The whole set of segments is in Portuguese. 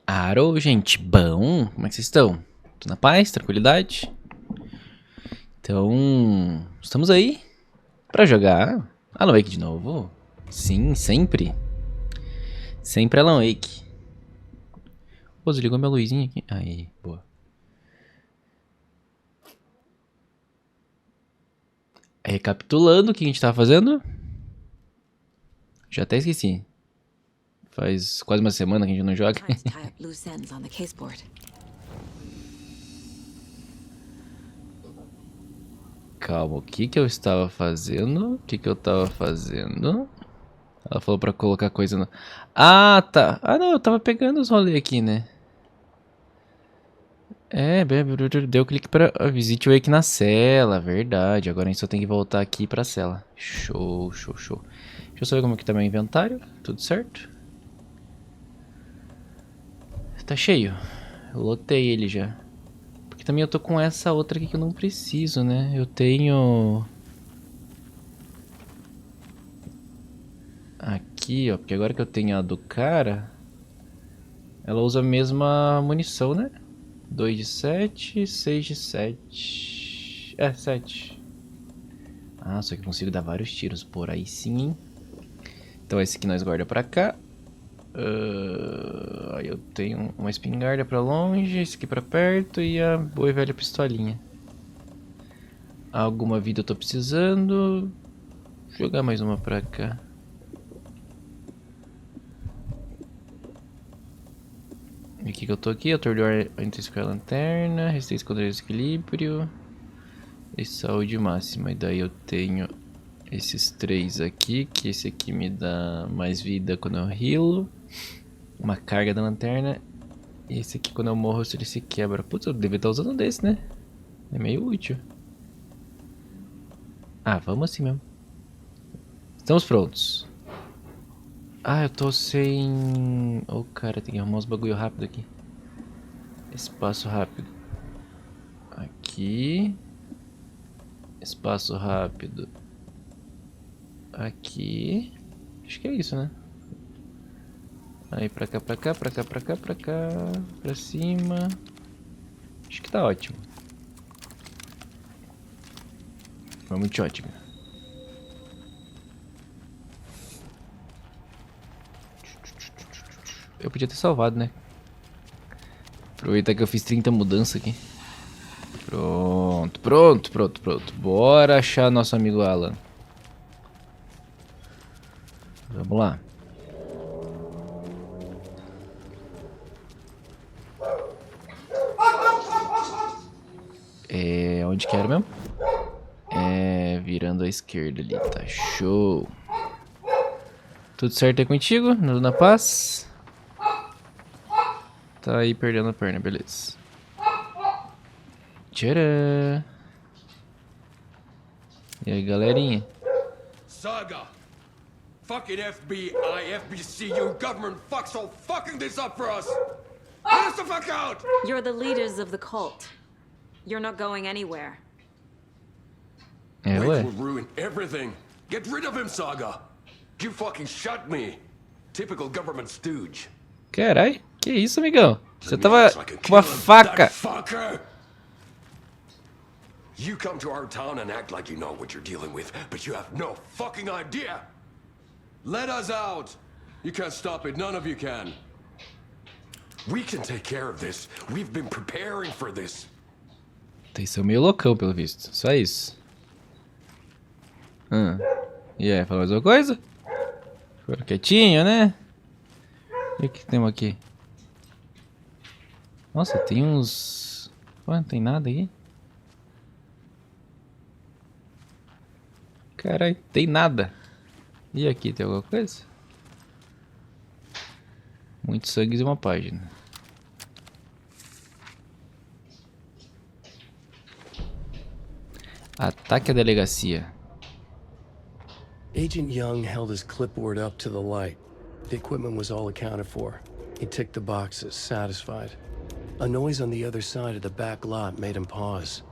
Alô, gente, bom? Como é que vocês estão? Tudo na paz, tranquilidade? Então, estamos aí pra jogar Alan Wake de novo. Sim, sempre. Sempre Alan Wake. Pô, desligou minha luzinha aqui. Aí, boa. Recapitulando o que a gente tava fazendo. Já até esqueci. Faz quase uma semana que a gente não joga. Calma, o que que eu estava fazendo? O que que eu estava fazendo? Ela falou pra colocar coisa no... Ah, tá. Ah, não, eu tava pegando os rolês aqui, né? É, deu clique pra visite o Wake na cela, verdade. Agora a gente só tem que voltar aqui pra cela. Show, show, show. Deixa eu só ver como é que tá meu inventário. Tudo certo? Tá cheio. Eu lotei ele já. Porque também eu tô com essa outra aqui que eu não preciso, né? Eu tenho... Aqui, ó. Porque agora que eu tenho a do cara... Ela usa a mesma munição, né? 2 de 7, 6 de 7. É, 7. Ah, só que eu consigo dar vários tiros por aí sim, hein? Então esse aqui nós guarda pra cá. Aí eu tenho uma espingarda pra longe, esse aqui pra perto e a boa e velha pistolinha. Alguma vida eu tô precisando. Vou jogar mais uma pra cá. E aqui que eu tô aqui, atordoar a intensificar a lanterna, resistência contra desequilíbrio e saúde máxima. E daí eu tenho esses 3 aqui, que esse aqui me dá mais vida quando eu healo. Uma carga da lanterna. E esse aqui quando eu morro ele se quebra. Putz, eu devia estar usando desse, né? É meio útil. Ah, vamos assim mesmo. Estamos prontos. Ah, eu tô sem... Oh, cara, tem que arrumar uns bagulho rápido aqui. Espaço rápido. Aqui. Espaço rápido. Aqui. Acho que é isso, né? Aí pra cá, pra cá, pra cá, pra cá, pra cá. Pra cima. Acho que tá ótimo. Foi muito ótimo. Eu podia ter salvado, né? Aproveitar que eu fiz 30 mudanças aqui. Pronto, pronto, pronto, pronto. Bora achar nosso amigo Alan. Vamos lá. Onde que era mesmo? Virando à esquerda ali, tá show. Tudo certo aí contigo? Na paz? Tá aí perdendo a perna, beleza. Tcharam! E aí, galerinha? Saga! Fucking FBI, FBC, you government fucks all fucking this up for us! Get us the fuck out! You're the leaders of the cult. You're not going anywhere. Wake ué. will ruin everything. Get rid of him, Saga! You fucking shot me! Typical government stooge. Carai, que isso, amigão? Você tava com uma faca. Fucker! You come to our town and act like you know what you're dealing with, but you have no fucking idea! Let us out! You can't stop it, none of you can. We can take care of this. We've been preparing for this. Vocês são meio loucão, pelo visto. Só isso. E aí, falou mais uma coisa? Ficaram quietinho, né? E o que temos aqui? Nossa, tem uns... Pô, não tem nada aqui. Caralho, tem nada. E aqui, tem alguma coisa? Muitos sangues e uma página. Ataque à delegacia. Agent Young held his clipboard up to the light. The equipment was all accounted for. He ticked the boxes, satisfied. A noise on the other side of the back lot made him pause.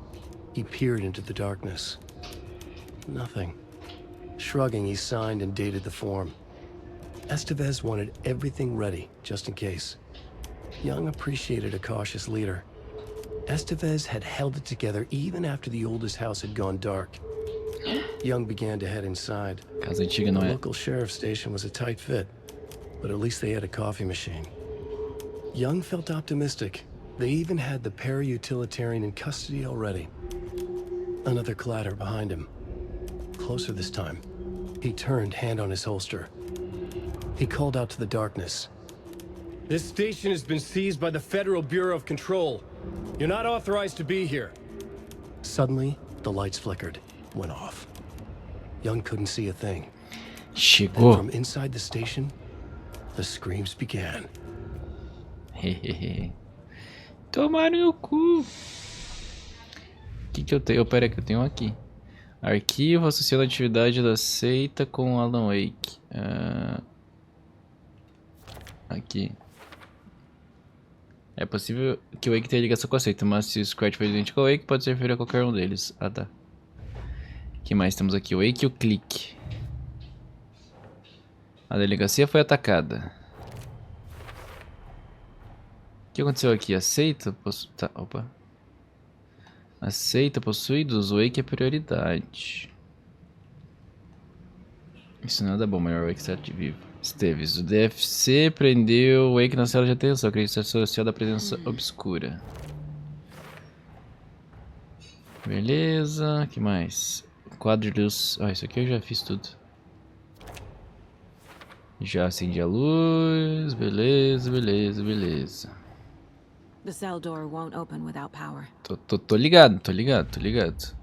He peered into the darkness. Nothing. Shrugging, he signed and dated the form. Estevez wanted everything ready, just in case. Young appreciated a cautious leader. Estevez had held it together even after the oldest house had gone dark. Young began to head inside. Casa antiga não The é. local sheriff's station was a tight fit, but at least they had a coffee machine. Young felt optimistic. They even had the para-utilitarian in custody already. Another clatter behind him. Closer this time. He turned, hand on his holster. He called out to the darkness. This station has been seized by the Federal Bureau of Control. You're not authorized to be here. Suddenly, the lights flickered, went off. Young couldn't see a thing. And Chegou. from inside the station, the screams began. Hehehe. Tomar no cu. O que eu tenho? Pera que eu tenho aqui. Arquivo associando a atividade da seita com Alan Wake. Aqui. É possível que o Wake tenha ligação com a seita, mas se o Scratch for idêntico ao Wake, pode se referir a qualquer um deles. Ah, tá. O que mais temos aqui? O Wake e o Clique. A delegacia foi atacada. O que aconteceu aqui? A seita tá, opa. A seita possuídos, o Wake é prioridade. Isso nada bom, melhor o Wake está vivo. Esteves, o DFC prendeu o Wake na cela de atenção, acredita ser associado à presença obscura. Beleza, o que mais? Quadro de luz. Ah, isso aqui eu já fiz tudo. Já acendi a luz. Beleza, beleza, beleza. The cell door won't open without power. Tô ligado, tô ligado, tô ligado.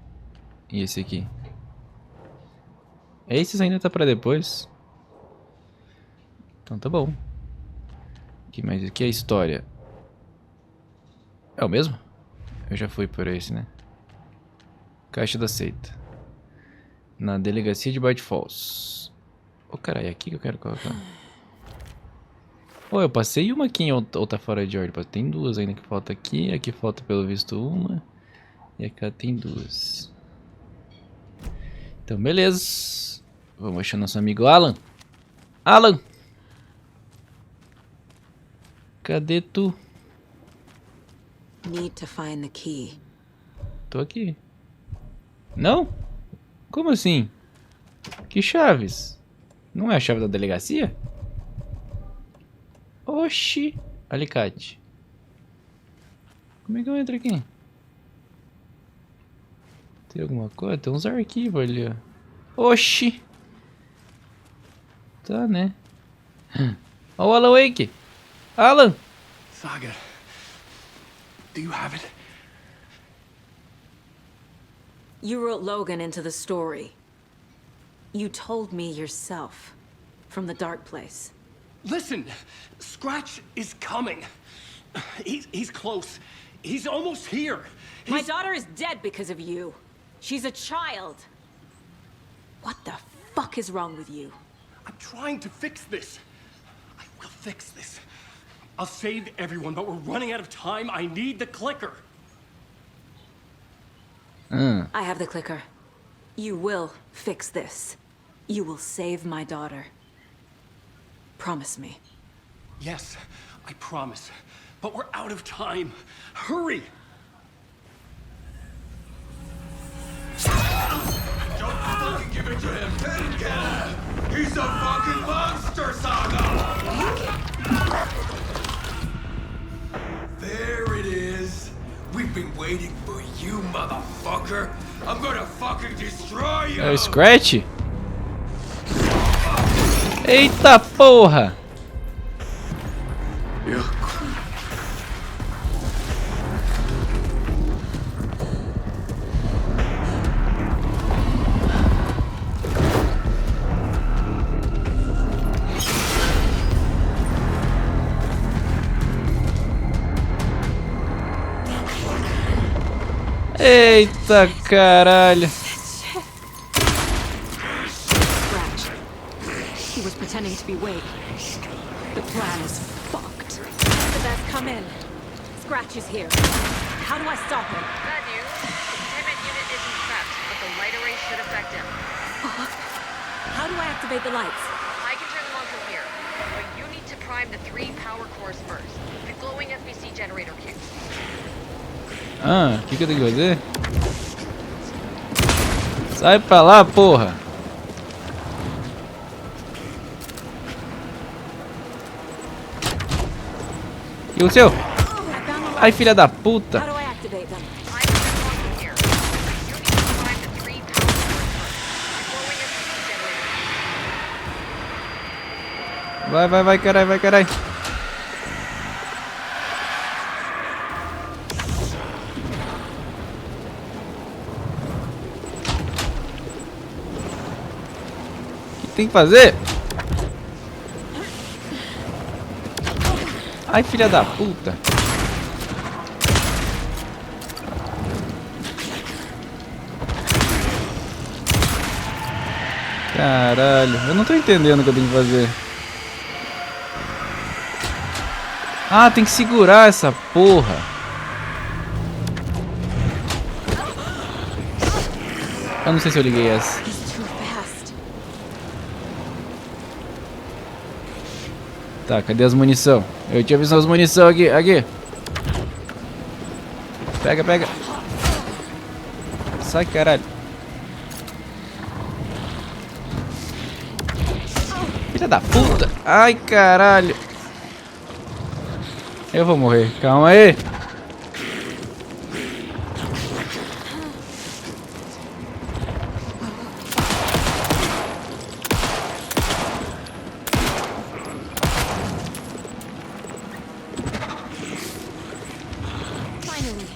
E esse aqui? Esses ainda tá pra depois. Então tá bom. Que mais aqui é a história. É o mesmo? Eu já fui por esse, né? Caixa da seita. Na delegacia de Bright Falls. Ô, caralho, é aqui que eu quero colocar. Pô, eu passei uma aqui ou tá fora de ordem. Tem duas ainda que falta aqui. Aqui falta pelo visto uma. E aqui tem duas. Então, beleza. Vamos achar nosso amigo Alan. Alan! Cadê tu? Need to find the key. Tô aqui. Não? Como assim? Que chaves? Não é a chave da delegacia? Oxi. Alicate. Como é que eu entro aqui? Tem alguma coisa? Tem uns arquivos ali, ó. Oxi. Tá, né? Ó o Alan Wake. Alan. Saga, do you have it? You wrote Logan into the story. You told me yourself. From the dark place. Listen, Scratch is coming. He's close. He's almost here. My daughter is dead because of you. She's a child. What the fuck is wrong with you? I'm trying to fix this. I will fix this. I'll save everyone, but we're running out of time. I need the clicker. I have the clicker. You will fix this. You will save my daughter. Promise me. Yes, I promise. But we're out of time. Hurry! Don't fucking give it to him! Get him! He's a fucking monster, Saga! There it is! We've been waiting for you, motherfucker! I'm gonna fucking destroy you! É o Scratch? Eita porra! Eita caralho! Scratch. He was pretending to be Wake. The plan is fucked. The best come in. Scratch is here. How do I stop him? Bad news. The containment unit isn't prepped, but the light array should affect him. How do I activate the lights? I can turn them on from here, but you need to prime the 3 power cores first. The glowing at generator queue. Ah, o que eu tenho que fazer? Sai pra lá, porra! E o seu? Ai, filha da puta! How do I activate them? I'm the one here. You need to survive the 3 power before we get the generator. Vai, carai, vai, carai! O que tem que fazer? Ai, filha da puta! Caralho, eu não tô entendendo o que eu tenho que fazer. Ah, tem que segurar essa porra. Eu não sei se eu liguei essa. He's too fast. Tá, cadê as munição? Eu tinha visto as munição aqui, aqui. Pega, pega. Sai, caralho. Filha da puta. Ai, caralho. Eu vou morrer. Calma aí. Finally.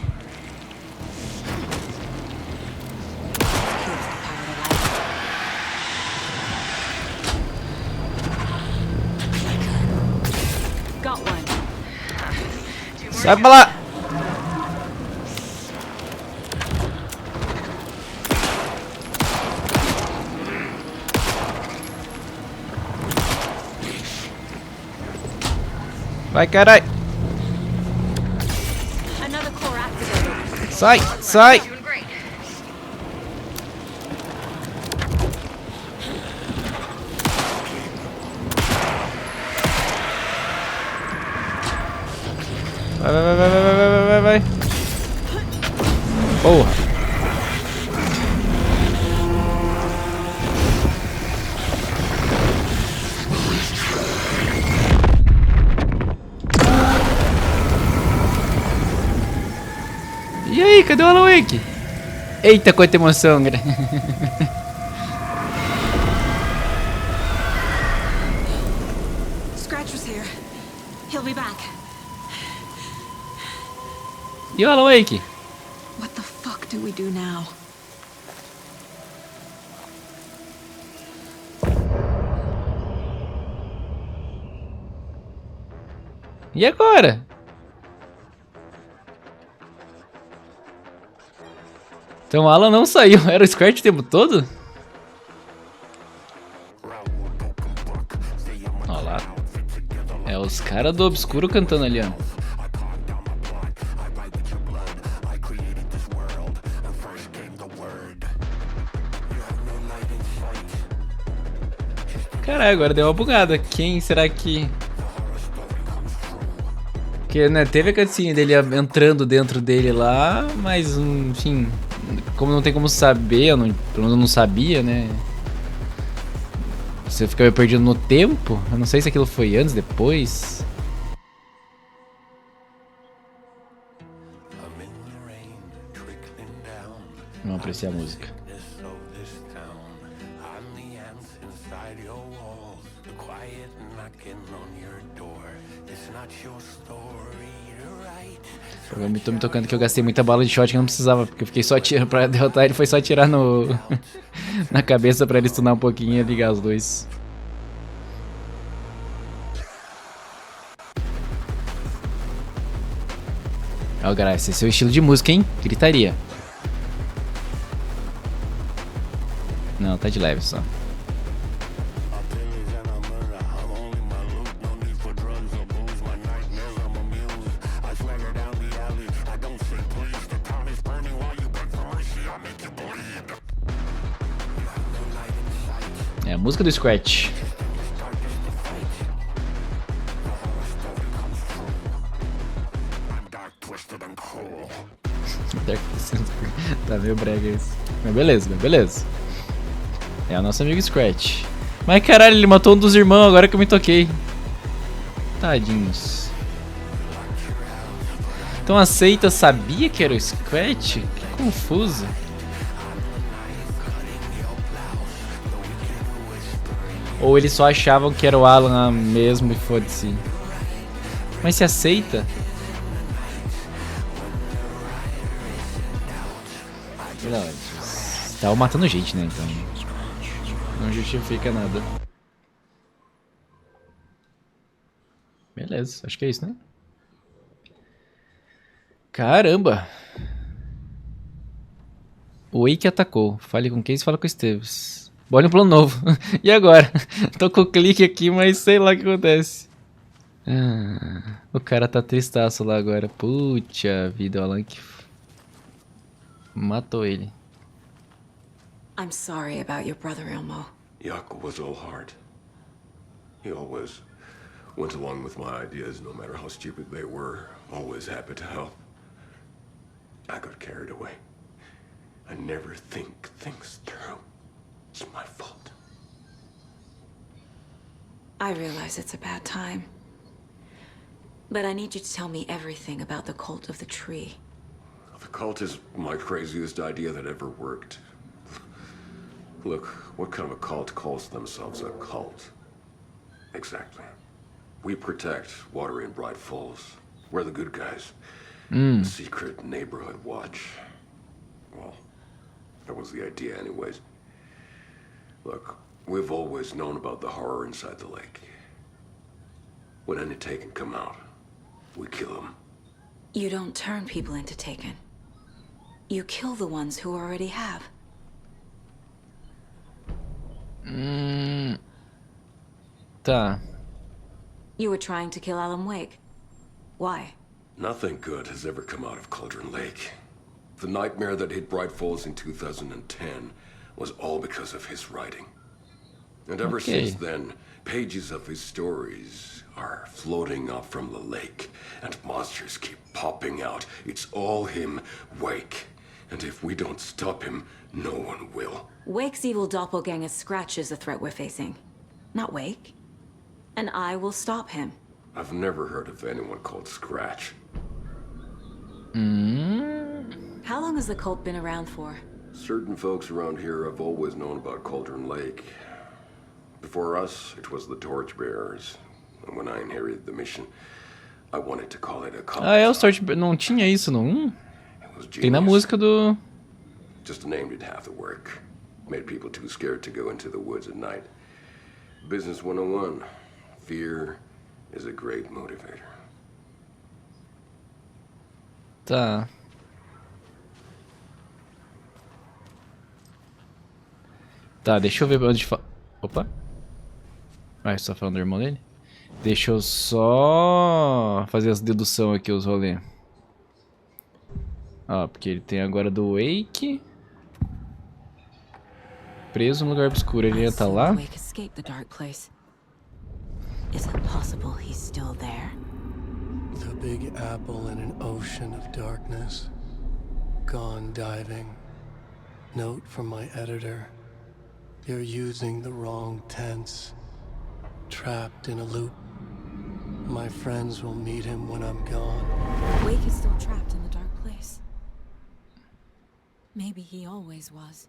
Got one. Sai pra lá. Vai, carai. Another core activated. Sai, sai. Doing great. Vai. Porra. E aí, cadê o Alan Wake? Eita, quanta emoção, cara. Scratch was here. He'll be back. E o Alan Wake? What the fuck do we do now? E agora? Então o Alan não saiu, era o Scratch o tempo todo? Olha lá. É os caras do obscuro cantando ali, ó. Caralho, agora deu uma bugada. Quem será que... Porque, né, teve a cutscene dele entrando dentro dele lá, mas, enfim... Como não tem como saber, pelo menos eu não sabia, né? Você fica meio perdido no tempo. Eu não sei se aquilo foi antes, depois. Vamos apreciar a música. Eu tô me tocando que eu gastei muita bala de shot que eu não precisava, porque eu fiquei só atirando pra derrotar ele, foi só atirar no na cabeça pra ele stunar um pouquinho e ligar os dois. Ó, galera, esse é seu estilo de música, hein? Gritaria. Não, tá de leve só. É a música do Scratch. Tá meio brega isso. Mas beleza, beleza. É o nosso amigo Scratch. Mas caralho, ele matou um dos irmãos agora que eu me toquei. Tadinhos. Então a seita sabia que era o Scratch? Que confuso. Ou eles só achavam que era o Alan mesmo e foda-se. Mas se aceita? Não, eles estavam matando gente, né? Então não justifica nada. Beleza, acho que é isso, né? Caramba! O Wake atacou. Fale com quem? Fala com o Esteves. Bora um plano novo. E agora? Tô com o clique aqui, mas sei lá o que acontece. O cara tá tristaço lá agora. Puta vida, o Alan que matou ele. I'm sorry about your brother, Elmo. Yaku was all heart. He always went along with my ideas, no matter how stupid they were. Always happy to help. I got carried away. I never think things through. It's my fault. I realize it's a bad time. But I need you to tell me everything about the cult of the tree. The cult is my craziest idea that ever worked. Look, what kind of a cult calls themselves a cult? Exactly. We protect water in Bright Falls. We're the good guys. Secret neighborhood watch. Well, that was the idea anyways. Look, we've always known about the horror inside the lake. When any Taken come out, we kill them. You don't turn people into Taken. You kill the ones who already have. Tá. You were trying to kill Alan Wake. Why? Nothing good has ever come out of Cauldron Lake. The nightmare that hit Bright Falls in 2010 was all because of his writing. And ever since then, pages of his stories are floating up from the lake, and monsters keep popping out. It's all him, Wake. And if we don't stop him, no one will. Wake's evil doppelganger Scratch is the threat we're facing, not Wake. And I will stop him. I've never heard of anyone called Scratch. How long has the cult been around for? Certain folks around here have always known about Cauldron Lake. Before us, it was the Torchbearers. And when I inherited the mission, I wanted to call it a cult. Ah, é, os Torchbearers. Não tinha isso no 1? Tem na música do... Just a name did half the work. Made people too scared to go into the woods at night. Business 101. Fear is a great motivator. Tá. Tá, deixa eu ver pra onde... Opa. Ah, você tá falando do irmão dele? Deixa eu só fazer as dedução aqui, os rolês. Ó, porque ele tem agora do Wake. Preso no lugar obscuro, ele ia estar lá. Wake escaped the dark place. Is it possible he's still there? The Big Apple in an ocean of darkness. Gone diving. Note from my editor. You're using the wrong tense. Trapped in a loop. My friends will meet him when I'm gone. Wake is still trapped in the dark place. Maybe he always was.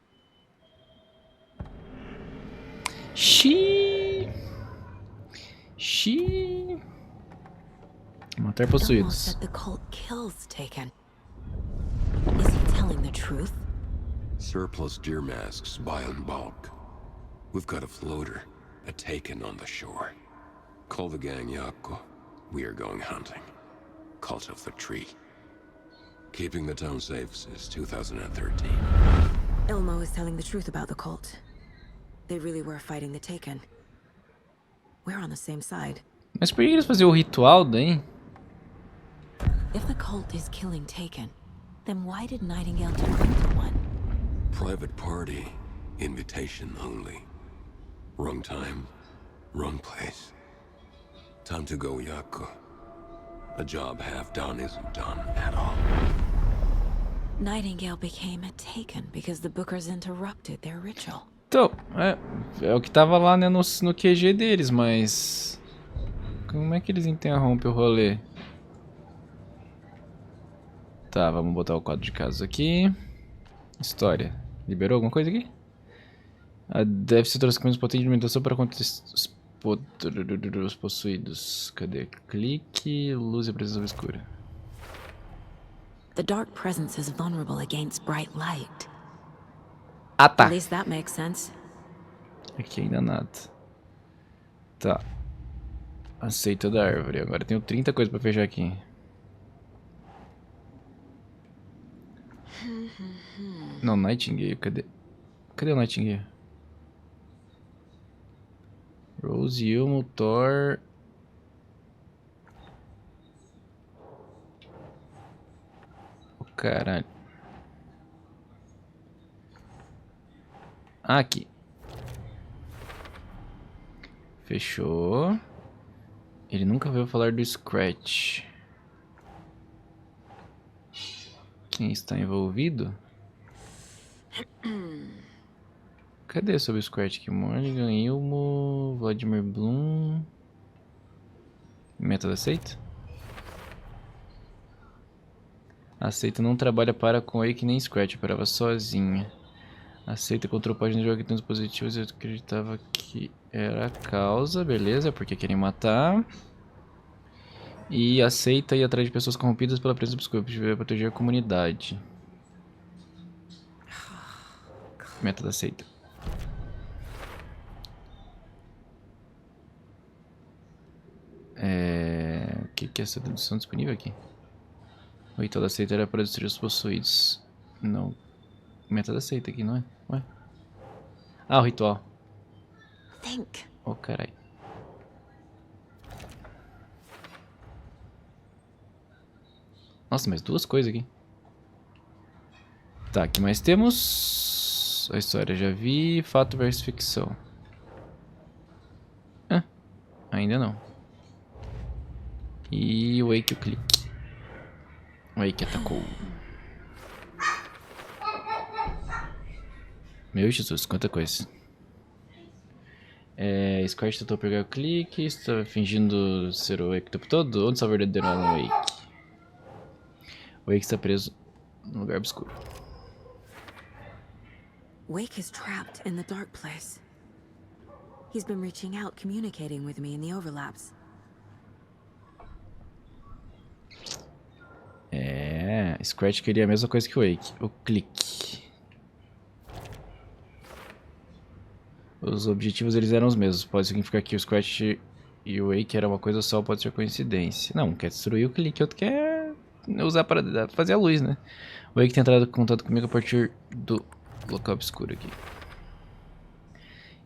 Matar Elmo possuídos. said the cult kills Taken. Is he telling the truth? Surplus deer masks buy in bulk. We've got a floater, a Taken on the shore. Call the gang Yaku. We are going hunting. Cult of the Tree. Keeping the town safe since 2013. Elmo is telling the truth about the cult. They really were fighting the Taken. We're on the same side. Mas por que eles faziam o ritual daí? If the cult is killing Taken, then why did Nightingale turn into one? Private party. Invitation only. Wrong time, wrong place. Time to go, Yaku. A job half done isn't done at all. Nightingale became a taken because the Bookers interrupted their ritual. Então, é o que tava lá, né, no QG deles, mas... Como é que eles interrompem o rolê? Tá, vamos botar o quadro de casos aqui. História. Liberou alguma coisa aqui? Deve ser transcritos potentes de alimentação para os possuídos. Cadê? Clique, luz e presença escura. The dark presence is vulnerable against bright light. Ah, tá. At least that makes sense. Aqui ainda nada. Tá. Aceita da árvore. Agora tenho 30 coisas pra fechar aqui. Não, Nightingale, cadê? Cadê o Nightingale? Rose, Ilmo, Thor... Oh, caralho. Aqui. Fechou. Ele nunca veio falar do Scratch. Quem está envolvido? Cadê sobre o Scratch aqui? Morgan, Ilmo, Vladimir Bloom. Método aceita? Aceita não trabalha com Wake nem Scratch, operava sozinha. Aceita controlou página de jogo que tem dispositivos. Eu acreditava que era a causa, beleza, porque querem matar. E aceita ir atrás de pessoas corrompidas pela presença obscura para proteger a comunidade. Método aceita. O que é essa dedução disponível aqui? O ritual da aceita era para destruir os possuídos. Não. Método aceita aqui, não é? Ué? Ah, o ritual. Think. Oh, carai. Nossa, mais duas coisas aqui. Tá, o que mais temos? A história já vi. Fato versus ficção. Ainda não. E o Wake o clique. O Wake atacou. Meu Jesus, quanta coisa. Scratch tentou pegar o clique. Está fingindo ser o Wake o tempo todo. Onde está o verdadeiro Alan Wake? O Wake está preso no lugar obscuro. Wake is trapped in the dark place. He's been reaching out, communicating with me in the overlaps. Scratch queria a mesma coisa que o Wake. O clique. Os objetivos eles eram os mesmos. Pode significar que o Scratch e o Wake era uma coisa só, pode ser coincidência. Não, um quer destruir o clique, outro quer usar para fazer a luz, né? O Wake tem entrado em contato comigo a partir do local obscuro aqui.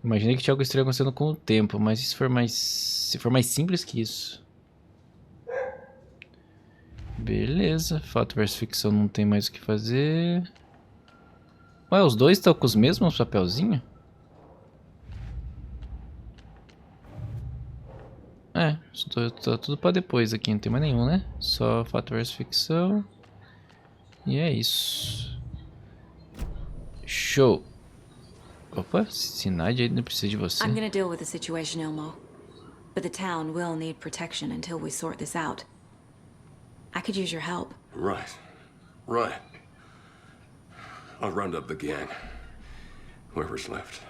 Imaginei que tinha algo estranho acontecendo com o tempo, mas se for mais simples que isso. Beleza, fato versus ficção não tem mais o que fazer. Ué, os dois estão com os mesmos papelzinhos? Tá tudo pra depois aqui, não tem mais nenhum, né? Só fato versus ficção. E é isso. Show. Opa, Sinade ainda precisa de você. I'm gonna deal with the situation, Elmo. But the town will need protection until we sort this out. I could use your help. Right. I'll round up the gang. Whoever's left.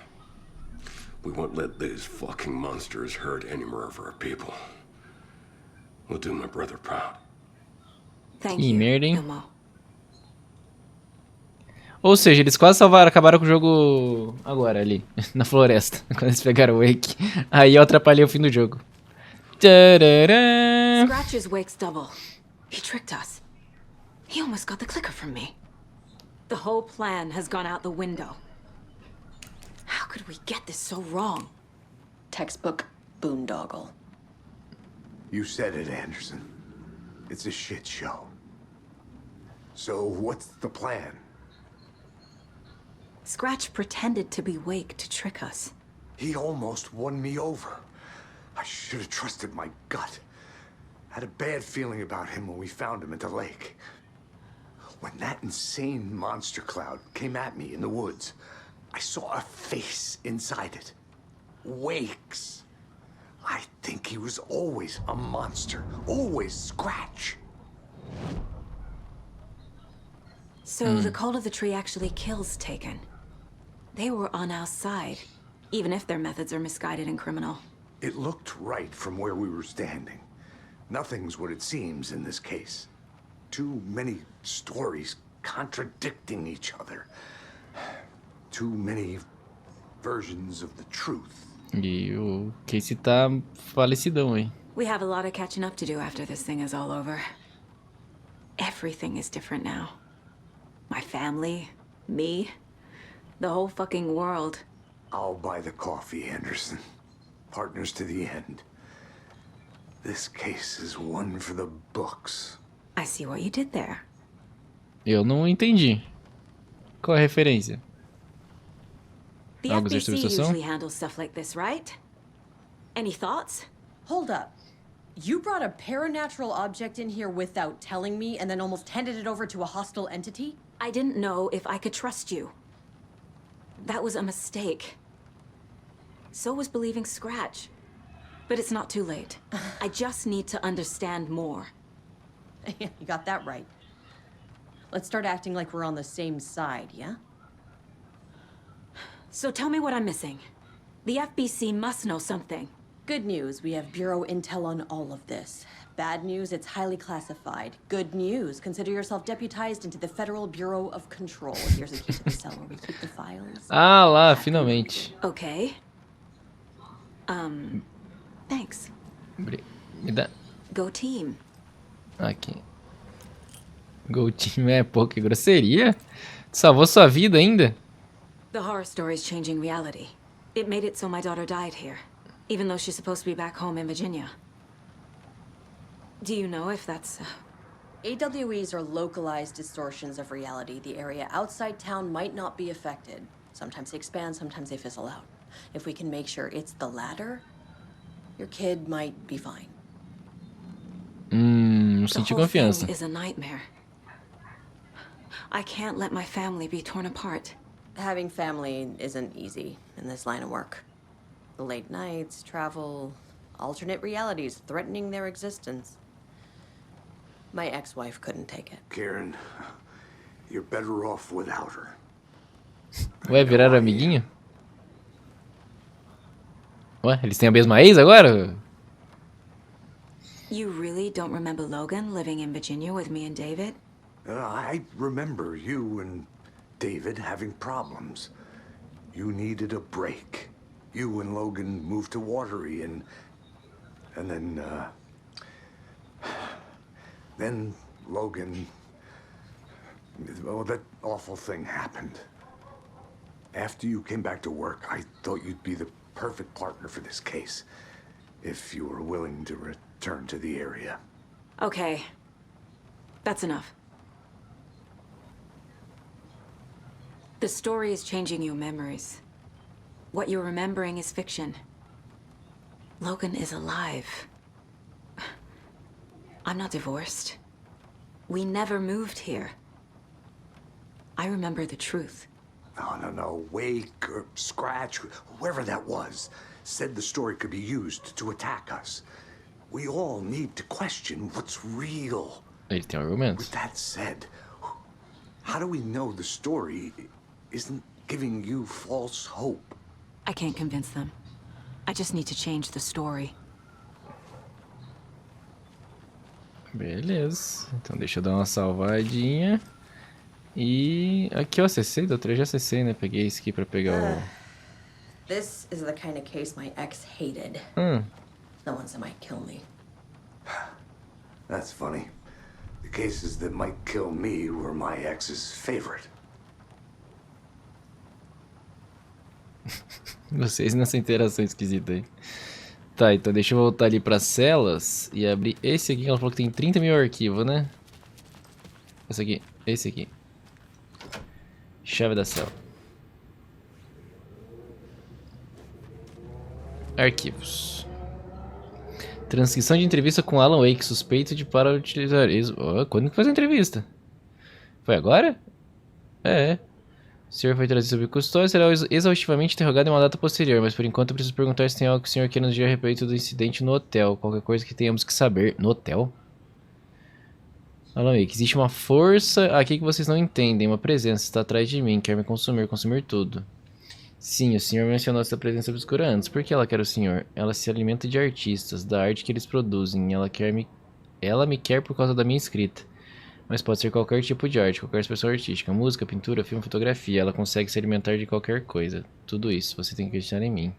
We won't let these fucking monsters hurt any more of our people. We'll do my brother proud. Thank Ih, you, merda, hein? Elmo. Ou seja, eles quase acabaram com o jogo agora ali, na floresta, quando eles pegaram o Wake. Aí eu atrapalhei o fim do jogo. Tcharam! Scratch is Wake's double. He tricked us. He almost got the clicker from me. The whole plan has gone out the window. How could we get this so wrong? Textbook boondoggle. You said it, Anderson. It's a shit show. So what's the plan? Scratch pretended to be Wake to trick us. He almost won me over. I should have trusted my gut. Had a bad feeling about him when we found him at the lake. When that insane monster cloud came at me in the woods, I saw a face inside it. Wakes. I think he was always a monster. Always Scratch. So the cult of the tree actually kills Taken. They were on our side, even if their methods are misguided and criminal. It looked right from where we were standing. Nothing's what it seems in this case. Too many stories contradicting each other. Too many versions of the truth. E o Casey tá falecidão aí. We have a lot of catching up to do after this thing is all over. Everything is different now. My family, me, the whole fucking world. I'll buy the coffee, Anderson. Partners to the end. This case is one for the books. I see what you did there. Eu não entendi. Qual é a referência? The Algo de FBC substituição? usually handles stuff like this, right? Any thoughts? Hold up. You brought a paranatural object in here without telling me and then almost handed it over to a hostile entity? I didn't know if I could trust you. That was a mistake. So was believing Scratch. But it's not too late. I just need to understand more. You got that right. Let's start acting like we're on the same side, yeah? So tell me what I'm missing. The FBC must know something. Good news, we have Bureau intel on all of this. Bad news, it's highly classified. Good news, consider yourself deputized into the Federal Bureau of Control. Here's a key to the cell where we keep the files. Ah lá, finalmente. Okay. Thanks. Me dá. Go team. Aqui. Go Team é pouca grosseria. Salvou sua vida ainda. The horror story is changing reality. It made it so my daughter died here, even though she's supposed to be back home in Virginia. Do you know if that's... AWEs are localized distortions of reality. The area outside town might not be affected. Sometimes they expand, sometimes they fizzle out. If we can make sure it's the latter, your kid might be fine. Não The senti whole confiança. thing is a nightmare. I can't let my family be torn apart. Having family isn't easy in this line of work. The late nights, travel, alternate realities threatening their existence. My ex-wife couldn't take it. Karen, you're better off without her. Ué, viraram amiguinho? Ué, eles têm a mesma ex agora? You really don't remember Logan living in Virginia with me and David? I remember you and David having problems. You needed a break. You and Logan moved to Watery and then Logan, well, that awful thing happened. After you came back to work, I thought you'd be the perfect partner for this case, if you were willing to return to the area. Okay. That's enough. The story is changing your memories. What you're remembering is fiction. Logan is alive. I'm not divorced. We never moved here. I remember the truth. No. Wake or Scratch, whoever that was, said the story could be used to attack us. We all need to question what's real. Ele tem argumentos. With that said, how do we know the story isn't giving you false hope? I can't convince them. I just need to change the story. Beleza. Então deixa eu dar uma salvadinha. E aqui eu acessei, doutor, eu já acessei, né? Peguei esse aqui pra pegar o... This is the kind of case my ex hated. The ones that might kill me. That's funny. The cases that might kill me were my ex's favorite. Vocês nessa interação esquisita aí. Tá, então deixa eu voltar ali pras celas e abrir esse aqui, que ela falou que tem 30 mil arquivos, né? Esse aqui. Chave da cela. Arquivos. Transcrição de entrevista com Alan Wake, suspeito de para utilizar isso. Oh, quando que faz a entrevista? Foi agora? É. O senhor foi trazido sob custódia e será exaustivamente interrogado em uma data posterior, mas por enquanto eu preciso perguntar se tem algo que o senhor quer nos dizer a respeito do incidente no hotel. Qualquer coisa que tenhamos que saber. No hotel? Alan Wake, existe uma força aqui que vocês não entendem, uma presença, está atrás de mim, quer me consumir tudo. Sim, o senhor mencionou essa presença obscura antes. Por que ela quer o senhor? Ela se alimenta de artistas, da arte que eles produzem. Ela me quer por causa da minha escrita. Mas pode ser qualquer tipo de arte, qualquer expressão artística. Música, pintura, filme, fotografia. Ela consegue se alimentar de qualquer coisa. Tudo isso, você tem que acreditar em mim.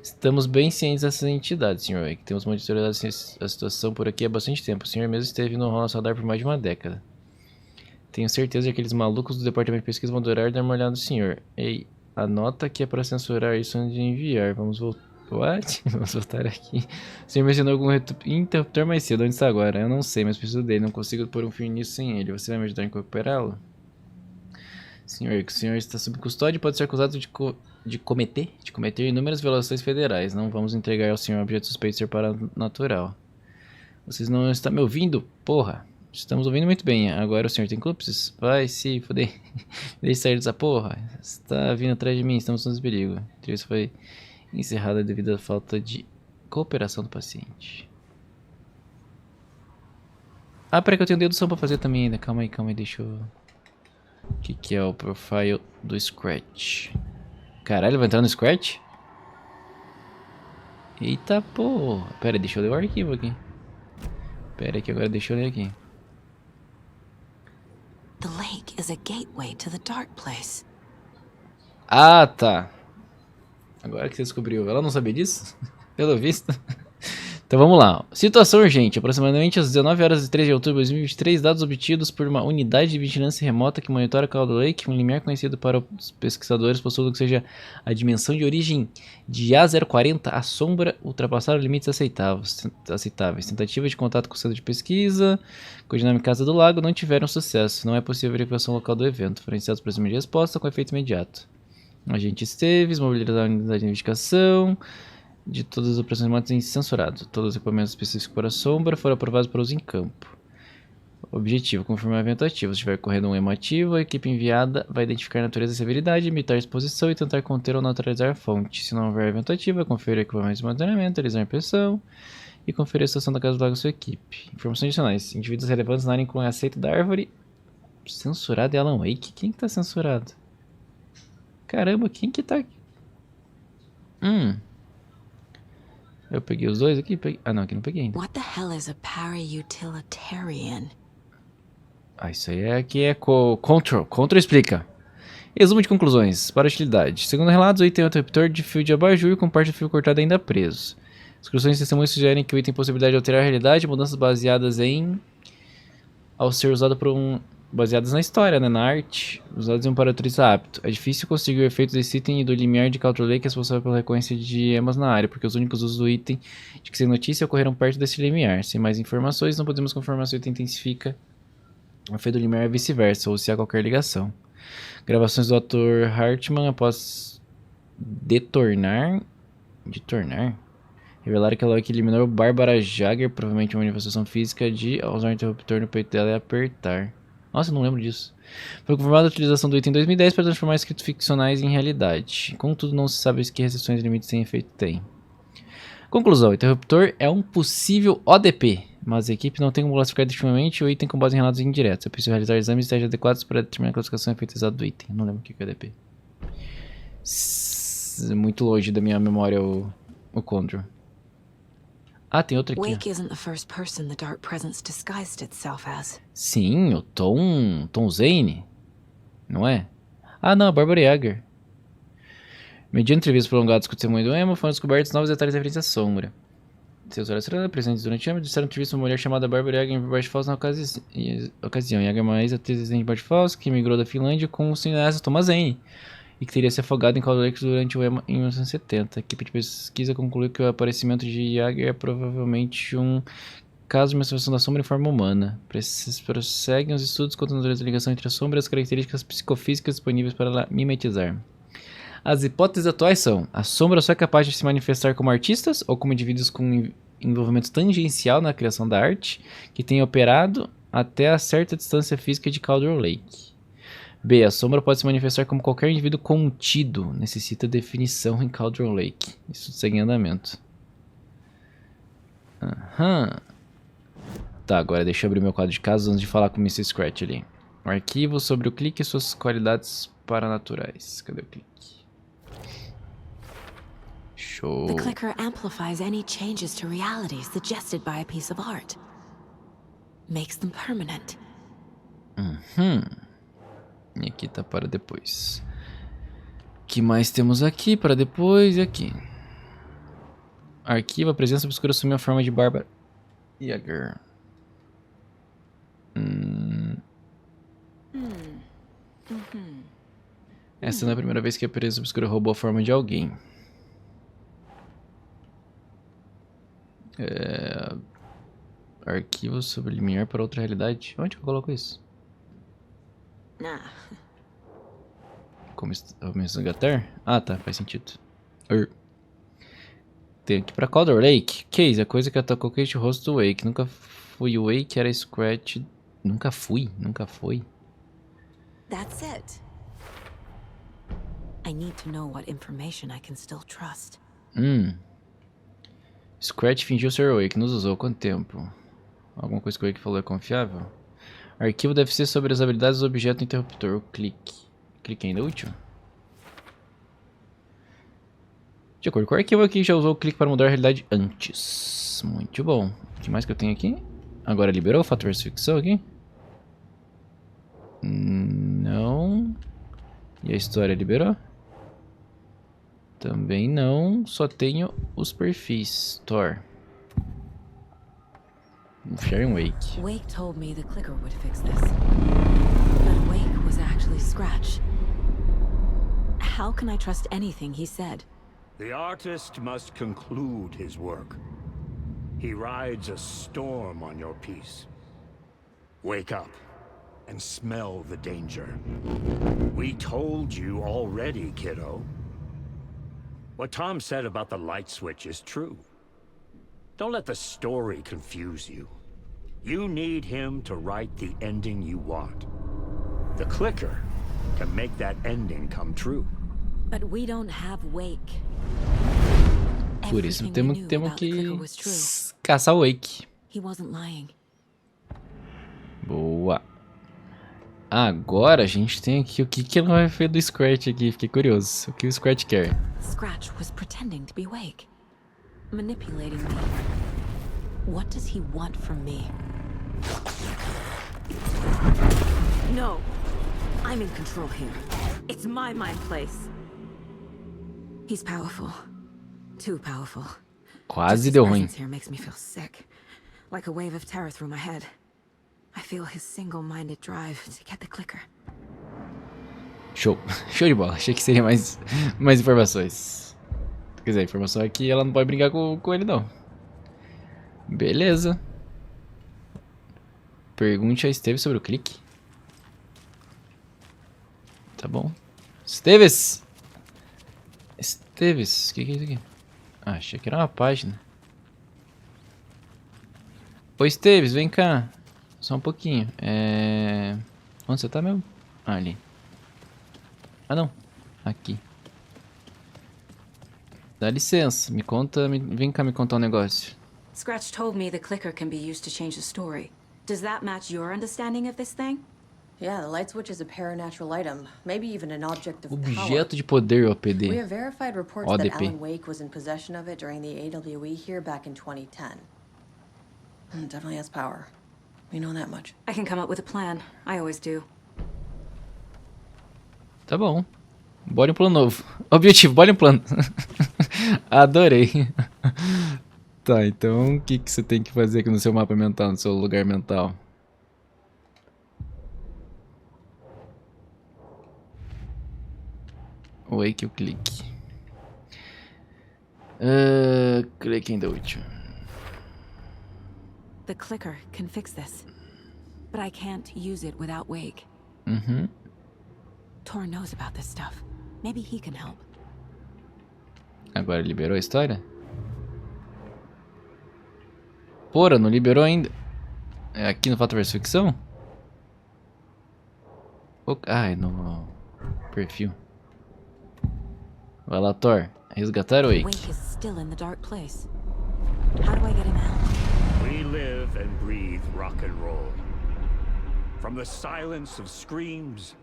Estamos bem cientes dessas entidades, senhor Wake. Temos monitorado a situação por aqui há bastante tempo. O senhor mesmo esteve no nosso radar por mais de uma década. Tenho certeza que aqueles malucos do departamento de pesquisa vão adorar dar uma olhada no senhor. Ei... Anota que é para censurar isso antes de enviar. Vamos voltar. What? Vamos voltar aqui. O senhor mencionou algum interruptor mais cedo. Onde está agora? Eu não sei, mas preciso dele. Não consigo pôr um fim nisso sem ele. Você vai me ajudar a recuperá-lo? Senhor, que o senhor está sob custódia e pode ser acusado de cometer inúmeras violações federais. Não vamos entregar ao senhor um objeto suspeito de ser paranatural. Vocês não estão me ouvindo? Porra! Estamos ouvindo muito bem. Agora o senhor tem cúmplices? Vai se foder. Deixe sair dessa porra. Está vindo atrás de mim. Estamos em perigo. A entrevista foi encerrada devido à falta de cooperação do paciente. Ah, peraí que eu tenho dedução pra fazer também ainda. Calma aí. Deixa eu... O que é o profile do Scratch? Caralho, vai entrar no Scratch? Eita porra. Pera aí, deixa eu ler o arquivo aqui. Pera aí que agora deixa eu ler aqui. The lake is a gateway to the dark place. Ah, tá. Agora que você descobriu. Ela não sabia disso? Pelo visto. Então vamos lá. Situação urgente. Aproximadamente às 19 horas de 3 de outubro de 2023, dados obtidos por uma unidade de vigilância remota que monitora a Cloud Lake, um limiar conhecido para os pesquisadores possuindo que seja a dimensão de origem de A040, a sombra, ultrapassar limites aceitáveis. Tentativa de contato com o centro de pesquisa, codinome Casa do Lago, não tiveram sucesso. Não é possível verificação local do evento. Foram iniciados procedimentos de resposta com efeito imediato. Agente Esteves, mobilizar a unidade de investigação de todas as operações remotas censuradas. Todos os equipamentos específicos para a sombra foram aprovados para uso em campo. Objetivo: confirmar o evento ativo. Se estiver ocorrendo um emo ativo, a equipe enviada vai identificar a natureza e severidade, limitar a exposição e tentar conter ou neutralizar a fonte. Se não houver evento ativo, vai conferir equipamentos de monitoramento, realizar a impressão e conferir a situação da casa do lago à sua equipe. Informações adicionais: indivíduos relevantes na área incluem aceito da árvore. Censurado é Alan Wake? Quem que tá censurado? Caramba, quem que tá aqui? Eu peguei os dois aqui? Ah, não, aqui não peguei ainda. What the hell is a para-utilitarian? Ah, isso aí aqui é Control. Control explica. Resumo de conclusões. Para a utilidade. Segundo relatos, o item é um interruptor de fio de abajur com parte do fio cortado ainda preso. Discussões e testemunhos sugerem que o item tem possibilidade de alterar a realidade, mudanças baseadas ao ser usado por baseadas na história, né, na arte, usados em um paraturista apto. É difícil conseguir o efeito desse item e do limiar de Cloud Lake, que é responsável pela recorrência de emas na área, porque os únicos usos do item de que sem notícia ocorreram perto desse limiar. Sem mais informações, não podemos confirmar se o item intensifica o efeito do limiar e vice-versa, ou se há qualquer ligação. Gravações do ator Hartman após detonar, revelaram que ela eliminou Barbara Jagger, provavelmente uma manifestação física de ao usar o interruptor no peito dela e apertar. Nossa, eu não lembro disso. Foi confirmada a utilização do item em 2010 para transformar escritos ficcionais em realidade. Contudo, não se sabe que restrições e limites sem efeito tem. Conclusão: o interruptor é um possível ODP, mas a equipe não tem como classificar definitivamente o item com base em relatos indiretos. É preciso realizar exames e testes adequados para determinar a classificação e efeito exato do item. Não lembro o que é ODP. Muito longe da minha memória o Control. Ah, tem outra aqui. Wake isn't the first person the dark presence disguised itself as. Sim, o Tom Zane, não é? Ah, não, a Barbara Jagger. Mediante entrevistas prolongadas com o testemunho do emo, foram descobertos novos detalhes referentes à sombra. Seus olhos presentes durante o emo disseram entrevista uma mulher chamada Barbara Jagger em Baixo Falls na ocasião. Jagger é uma ex-atriz de Baixo Falls que migrou da Finlândia com o cineasta Thomas Zane e que teria se afogado em Cloud Lake durante o emo em 1970. A equipe de pesquisa concluiu que o aparecimento de Jagger é provavelmente um caso de manifestação da sombra em forma humana. Prosseguem os estudos quanto à natureza da ligação entre a sombra e as características psicofísicas disponíveis para ela mimetizar. As hipóteses atuais são: a sombra só é capaz de se manifestar como artistas ou como indivíduos com envolvimento tangencial na criação da arte, que tenha operado até a certa distância física de Cauldron Lake. B. A sombra pode se manifestar como qualquer indivíduo contido. Necessita definição em Cauldron Lake. Isso segue em andamento. Aham. Tá, agora deixa eu abrir meu quadro de casos antes de falar com o Mr. Scratch ali. Um arquivo sobre o clique e suas qualidades paranaturais. Cadê o clique? Show. The clicker amplifies any changes to reality suggested by a piece of art. Makes them permanent. E aqui tá para depois. O que mais temos aqui para depois e aqui? Arquivo, a presença obscura assumiu a forma de Bárbara Yager. Essa não é a primeira vez que a presença obscura roubou a forma de alguém. Arquivo sobre limiar para outra realidade. Onde que eu coloco isso? Começo Gatar? Ah, tá, faz sentido. Tem aqui pra Cauldron Lake. Case, a coisa que atacou o rosto do Wake. Nunca fui o Wake, era Scratch. Nunca foi. That's it. I need to know what information I can still trust. Scratch fingiu ser o Wake, nos usou quanto tempo? Alguma coisa que o Wake falou é confiável? Arquivo deve ser sobre as habilidades do objeto interruptor. O clique. Clique ainda é útil? De acordo com o arquivo aqui, já usou o clique para mudar a realidade antes. Muito bom. O que mais que eu tenho aqui? Agora liberou o fator ficção aqui? Não. E a história liberou? Também não. Só tenho os perfis. Thor. Sharing Wake. Wake told me the clicker would fix this. But Wake was actually Scratch. How can I trust anything he said? The artist must conclude his work. He rides a storm on your piece. Wake up and smell the danger. We told you already, kiddo. What Tom said about the light switch is true. Don't let the story confuse you. You need him to write the ending you want. The clicker can make that ending come true. But we don't have Wake. Por isso Everything we temos knew about the que clicker was true. caçar o Wake. He wasn't lying. Boa. Agora a gente tem aqui o que ele vai fazer do Scratch aqui. Fiquei curioso. O que o Scratch quer? Scratch was pretending to be Wake. Manipulating me. What does he want from me? No. I'm in control here. It's my mind place. He's powerful. Too powerful. Quase deu ruim. His presence here makes me feel sick. Like a wave of terror through my head. I feel his single-minded drive to get the clicker. Show. Show de bola. Achei que seria mais informações. Quer dizer, a informação é que ela não pode brincar com ele, não. Beleza. Pergunte a Esteves sobre o clique. Tá bom. Esteves! Esteves, o que é isso aqui? Ah, achei que era uma página. Ô Esteves, vem cá. Só um pouquinho. Onde você tá mesmo? Ah, ali. Ah, não. Aqui. Dá licença, me conta, vem cá me contar um negócio. Scratch told me the clicker can be used to change the story. Does that match your understanding of this thing? Yeah, the light switch is a paranatural item, maybe even an object of power. Objeto de poder, OPD. We have verified reports ODP. that Alan Wake was in possession of it during the AWE here back in 2010. It definitely has power. We know that much. I can come up with a plan. I always do. Tá bom. Bora em plano novo. Objetivo, bora em plano. Adorei. Tá, então o que você tem que fazer aqui no seu mapa mental, no seu lugar mental? Wake o clique. Clique ainda útil. The clicker can fix this. But I can't use it without Wake. Tor knows about this stuff. Maybe he can help. Agora liberou a história? Porra, não liberou ainda. É aqui no Fato versus Ficção? Ai, no perfil. Vai lá, Thor. Resgatar o Wake. Wake is still in the dark place. How do I get him out? We live and breathe rock and roll. From the silence of screams,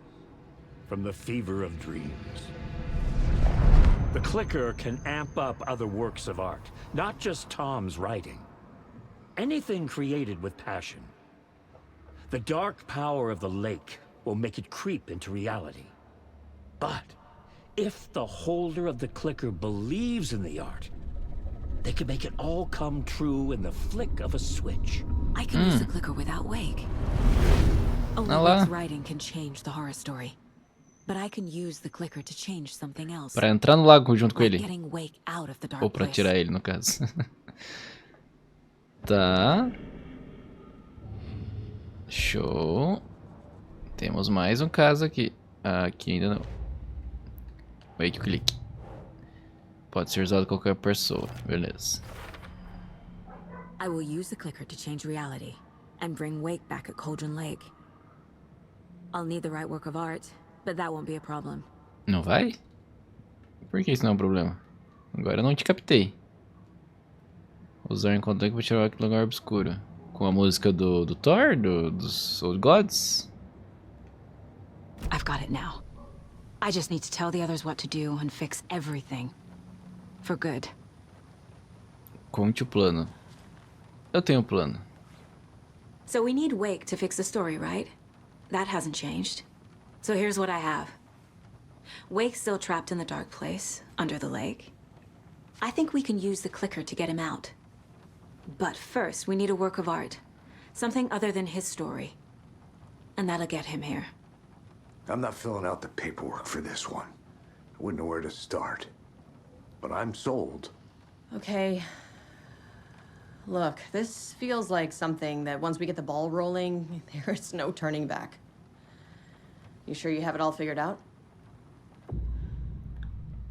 from the fever of dreams. The clicker can amp up other works of art, not just Tom's writing. Anything created with passion. The dark power of the lake will make it creep into reality. But if the holder of the clicker believes in the art, they can make it all come true in the flick of a switch. I can use the clicker without Wake. Only Wake's writing can change the horror story. But I can use the clicker to change something else. Pra entrar no lago junto com ele. Getting Wake out of the dark Ou pra place. tirar ele, no caso. Tá. Show. Temos mais um caso aqui. Aqui ainda não. Wake click. Pode ser usado qualquer pessoa. Beleza. I will use the clicker to change reality and bring Wake back at Cauldron Lake. I'll need the right work of art, but that won't be a problem. Não vai? Por que isso não é um problema? Agora eu não te captei. Usar enquanto para tirar aquele lugar obscuro. Com a música do Thor? Dos Old Gods? I've got it now. I just need to tell the others what to do and fix everything. For good. Conte o plano. Eu tenho um plano. So we need Wake to fix the story, right? That hasn't changed. So here's what I have. Wake's still trapped in the dark place, under the lake. I think we can use the clicker to get him out. But first, we need a work of art. Something other than his story. And that'll get him here. I'm not filling out the paperwork for this one. I wouldn't know where to start. But I'm sold. Okay. Look, this feels like something that once we get the ball rolling, there's no turning back. You sure you have it all figured out?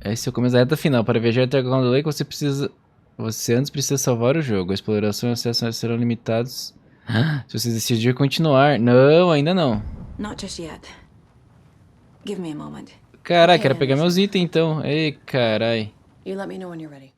Esse é o começo da reta final. Para viajar até a Cauldron Lake, você antes precisa salvar o jogo. A exploração e o acesso serão limitados se você decidir continuar. Não, ainda não. Not just yet. Give me a moment. Caraca, quero pegar meus itens então. Ei, carai. You let me know when you're ready.